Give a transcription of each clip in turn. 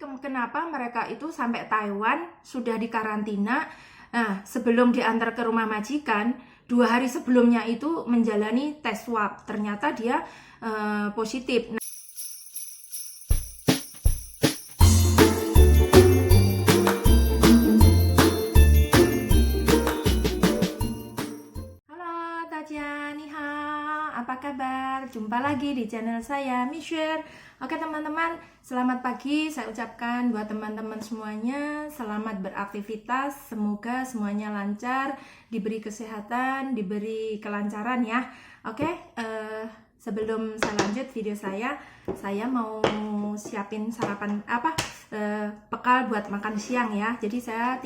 kenapa mereka itu sampai Taiwan sudah dikarantina. Nah, sebelum diantar ke rumah majikan, 2 hari sebelumnya itu menjalani tes swab. Ternyata dia positif. Halo Tajia, ni hao. Apa kabar? Jumpa lagi di channel saya, Michelle. Oke teman-teman, selamat pagi saya ucapkan buat teman-teman semuanya. Selamat beraktivitas, semoga semuanya lancar, diberi kesehatan, diberi kelancaran ya. Oke, sebelum saya lanjut video saya mau siapin sarapan bekal buat makan siang ya. Jadi saya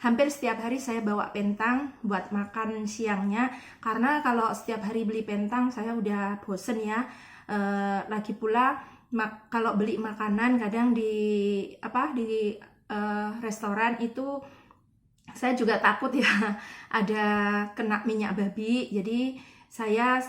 hampir setiap hari saya bawa pentang buat makan siangnya, karena kalau setiap hari beli pentang saya udah bosen ya. Lagi pula kalau beli makanan kadang di restoran itu saya juga takut ya ada kena minyak babi, jadi saya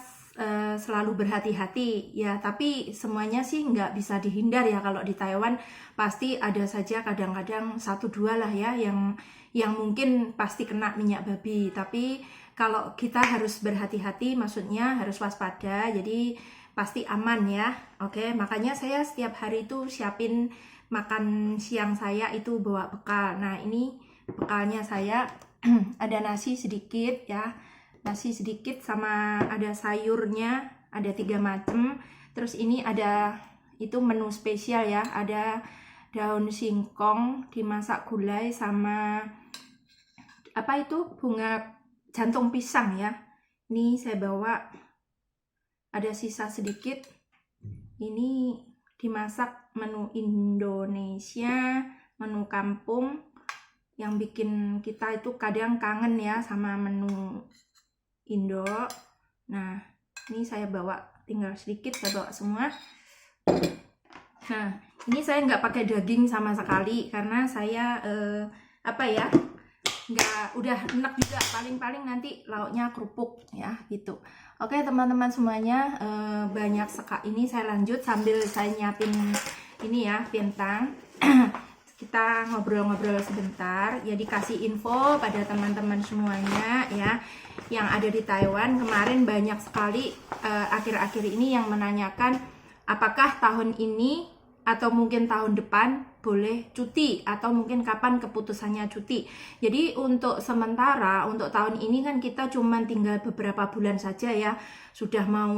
selalu berhati-hati ya. Tapi semuanya sih nggak bisa dihindar ya, kalau di Taiwan pasti ada saja kadang-kadang 1-2 lah ya yang mungkin pasti kena minyak babi. Tapi kalau kita harus berhati-hati, maksudnya harus waspada, jadi pasti aman ya. Oke, makanya saya setiap hari itu siapin makan siang saya itu bawa bekal. Nah, ini bekalnya saya ada nasi sedikit ya, nasi sedikit sama ada sayurnya, ada 3 macam. Terus ini ada itu menu spesial ya, ada daun singkong dimasak gulai sama bunga jantung pisang ya. Ini saya bawa, ada sisa sedikit. Ini dimasak menu Indonesia, menu kampung, yang bikin kita itu kadang kangen ya sama menu Indo. Nah, ini saya bawa tinggal sedikit, saya bawa semua. Nah, ini saya nggak pakai daging sama sekali karena saya udah enak juga, paling nanti lauknya kerupuk ya gitu. Oke teman-teman semuanya, banyak sekali. Ini saya lanjut sambil saya nyiapin ini ya, pentang. Kita ngobrol-ngobrol sebentar ya, dikasih info pada teman-teman semuanya ya yang ada di Taiwan. Kemarin banyak sekali akhir-akhir ini yang menanyakan apakah tahun ini atau mungkin tahun depan boleh cuti, atau mungkin kapan keputusannya cuti. Jadi untuk sementara, untuk tahun ini kan kita cuma tinggal beberapa bulan saja ya. Sudah mau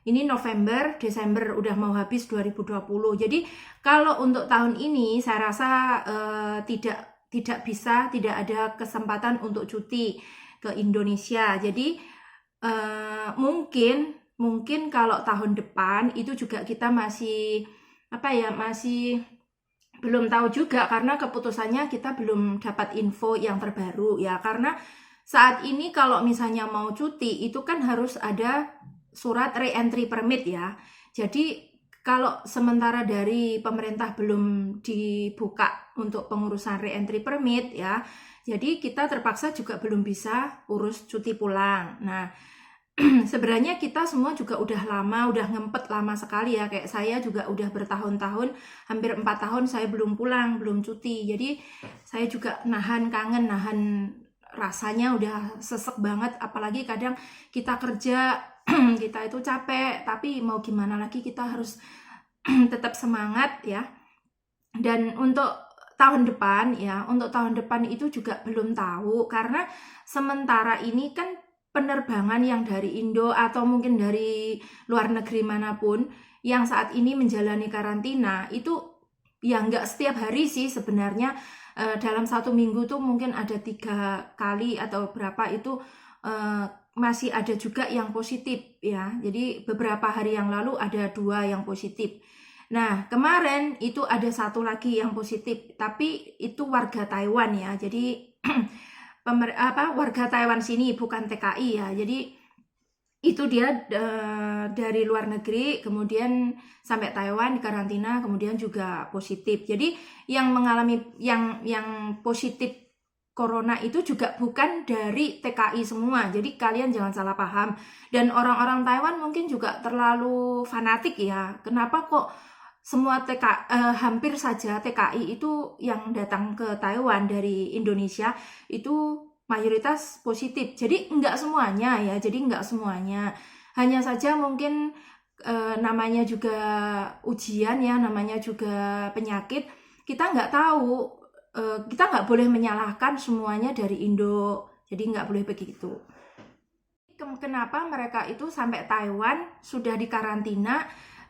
ini November, Desember udah mau habis 2020. Jadi kalau untuk tahun ini saya rasa tidak ada kesempatan untuk cuti ke Indonesia. Jadi mungkin kalau tahun depan itu juga kita masih belum tahu juga, karena keputusannya kita belum dapat info yang terbaru ya. Karena saat ini kalau misalnya mau cuti itu kan harus ada surat re-entry permit ya. Jadi kalau sementara dari pemerintah belum dibuka untuk pengurusan re-entry permit ya, jadi kita terpaksa juga belum bisa urus cuti pulang. Nah, sebenarnya kita semua juga udah ngempet lama sekali ya. Kayak saya juga udah bertahun-tahun, hampir 4 tahun saya belum pulang, belum cuti. Jadi saya juga kangen, rasanya udah sesek banget. Apalagi kadang kita kerja, kita itu capek, tapi mau gimana lagi, kita harus tetap semangat ya. Dan untuk tahun depan itu juga belum tahu, karena sementara ini kan penerbangan yang dari Indo atau mungkin dari luar negeri manapun yang saat ini menjalani karantina itu ya nggak setiap hari sih sebenarnya. Dalam 1 minggu tuh mungkin ada 3 kali atau berapa itu masih ada juga yang positif ya. Jadi beberapa hari yang lalu ada 2 yang positif. Nah, kemarin itu ada 1 lagi yang positif, tapi itu warga Taiwan ya. Jadi warga Taiwan sini, bukan TKI ya. Jadi itu dia dari luar negeri, kemudian sampai Taiwan dikarantina, kemudian juga positif. Jadi yang mengalami yang positif corona itu juga bukan dari TKI semua. Jadi kalian jangan salah paham. Dan orang-orang Taiwan mungkin juga terlalu fanatik ya. Kenapa kok semua hampir saja TKI itu yang datang ke Taiwan dari Indonesia itu mayoritas positif. Jadi enggak semuanya ya, hanya saja mungkin namanya juga ujian ya, namanya juga penyakit, kita nggak tahu, kita nggak boleh menyalahkan semuanya dari Indo, jadi nggak boleh begitu. Kenapa mereka itu sampai Taiwan sudah dikarantina?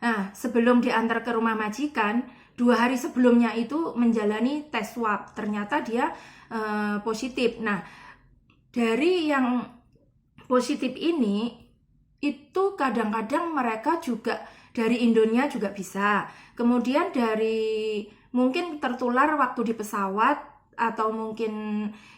Nah, sebelum diantar ke rumah majikan, 2 hari sebelumnya itu menjalani tes swab. Ternyata dia positif. Nah, dari yang positif ini, itu kadang-kadang mereka juga dari Indonesia juga bisa. Kemudian dari mungkin tertular waktu di pesawat, atau mungkin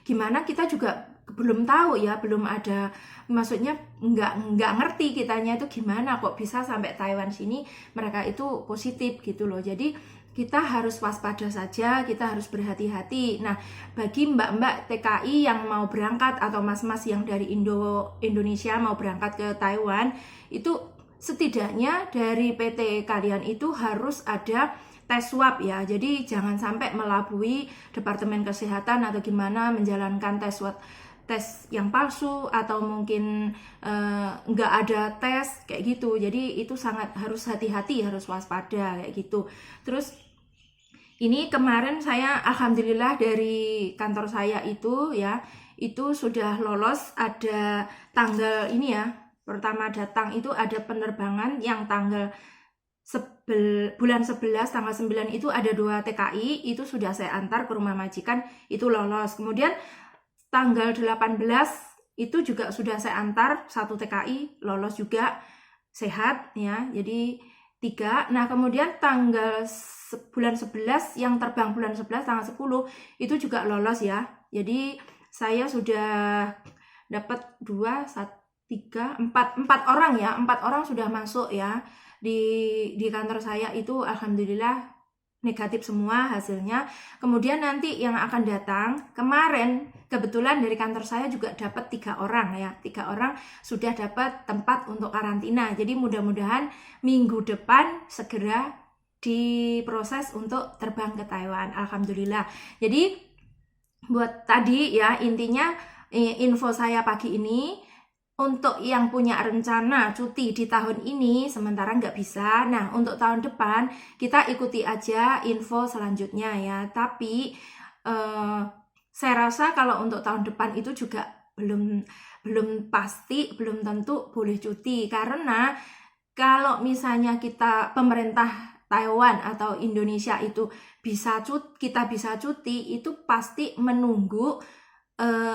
gimana, kita juga belum tahu ya, belum ada, maksudnya nggak ngerti kitanya itu gimana kok bisa sampai Taiwan sini mereka itu positif gitu loh. Jadi kita harus waspada saja, kita harus berhati-hati. Nah, bagi mbak-mbak TKI yang mau berangkat atau mas-mas yang dari Indonesia mau berangkat ke Taiwan, itu setidaknya dari PT kalian itu harus ada tes swab ya. Jadi jangan sampai melabui Departemen Kesehatan atau gimana menjalankan tes swab, tes yang palsu, atau mungkin nggak ada tes kayak gitu. Jadi itu sangat harus hati-hati, harus waspada kayak gitu. Terus ini kemarin saya alhamdulillah dari kantor saya itu ya, itu sudah lolos, ada tanggal ini ya, pertama datang itu ada penerbangan yang tanggal bulan 11 tanggal 9 itu ada 2 TKI, itu sudah saya antar ke rumah majikan, itu lolos. Kemudian tanggal 18 itu juga sudah saya antar 1 TKI, lolos juga, sehat ya, jadi 3. Nah, kemudian tanggal bulan 11 yang terbang bulan 11 tanggal 10 itu juga lolos ya. Jadi saya sudah dapat 2, 3, 4 orang ya, 4 orang sudah masuk ya di kantor saya itu, alhamdulillah negatif semua hasilnya. Kemudian nanti yang akan datang, kemarin kebetulan dari kantor saya juga dapat 3 orang ya, 3 orang sudah dapat tempat untuk karantina. Jadi mudah-mudahan minggu depan segera diproses untuk terbang ke Taiwan, alhamdulillah. Jadi buat tadi ya, intinya info saya pagi ini, untuk yang punya rencana cuti di tahun ini sementara nggak bisa. Nah, untuk tahun depan kita ikuti aja info selanjutnya ya. Tapi saya rasa kalau untuk tahun depan itu juga belum pasti, belum tentu boleh cuti. Karena kalau misalnya pemerintah Taiwan atau Indonesia itu kita bisa cuti, itu pasti menunggu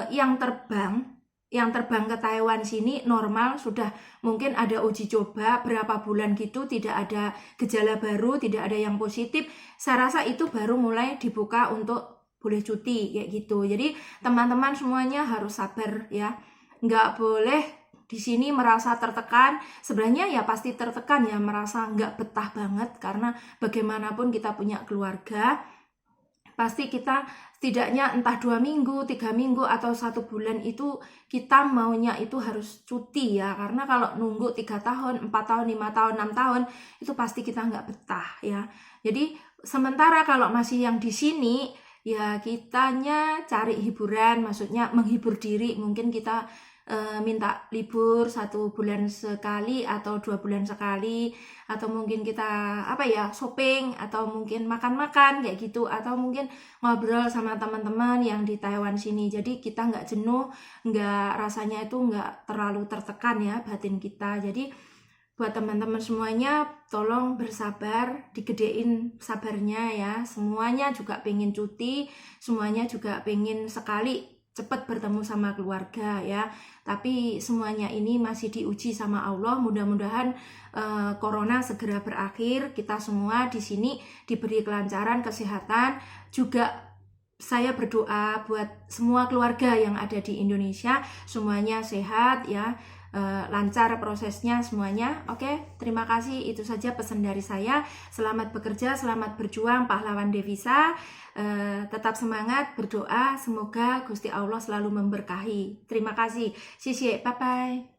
yang terbang ke Taiwan sini normal, sudah mungkin ada uji coba berapa bulan gitu, tidak ada gejala baru, tidak ada yang positif. Saya rasa itu baru mulai dibuka untuk boleh cuti kayak gitu. Jadi teman-teman semuanya harus sabar ya, nggak boleh di sini merasa tertekan. Sebenarnya ya pasti tertekan ya, merasa nggak betah banget, karena bagaimanapun kita punya keluarga. Pasti kita setidaknya entah 2 minggu, 3 minggu, atau 1 bulan itu kita maunya itu harus cuti ya. Karena kalau nunggu 3 tahun, 4 tahun, 5 tahun, 6 tahun, itu pasti kita nggak betah ya. Jadi sementara kalau masih yang di sini, ya kitanya cari hiburan, maksudnya menghibur diri. Mungkin kita minta libur 1 bulan sekali atau 2 bulan sekali, atau mungkin kita shopping, atau mungkin makan-makan kayak gitu, atau mungkin ngobrol sama teman-teman yang di Taiwan sini. Jadi kita nggak jenuh, nggak, rasanya itu nggak terlalu tertekan ya batin kita. Jadi buat teman-teman semuanya, tolong bersabar, digedein sabarnya ya. Semuanya juga pengen cuti, semuanya juga pengen sekali cepat bertemu sama keluarga ya. Tapi semuanya ini masih diuji sama Allah. Mudah-mudahan corona segera berakhir. Kita semua di sini diberi kelancaran kesehatan. Juga saya berdoa buat semua keluarga yang ada di Indonesia, semuanya sehat ya, lancar prosesnya semuanya. Oke, terima kasih. Itu saja pesan dari saya. Selamat bekerja, selamat berjuang, pahlawan devisa. Tetap semangat, berdoa, semoga Gusti Allah selalu memberkahi. Terima kasih. Bye bye.